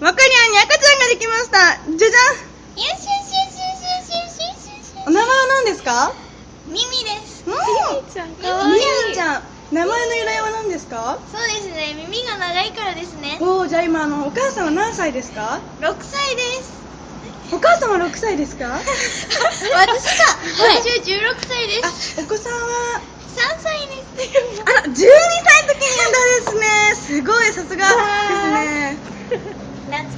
まかりあんに赤ちゃんができました。じゃじよしよしよしよしよしよしよしよし。ゃん。お名前は何ですか？ミミです。ミミちゃんかわいい。ミちゃん。名前の由来は何ですか？そうですね、耳が長いからですね。おー、じゃあ今お母さんは何歳ですか？ 6歳です。お母さんは6歳ですか？私は16歳です。お子さんは3歳です。あら、12歳の時に産んだですね。すごい、さすがですね。夏希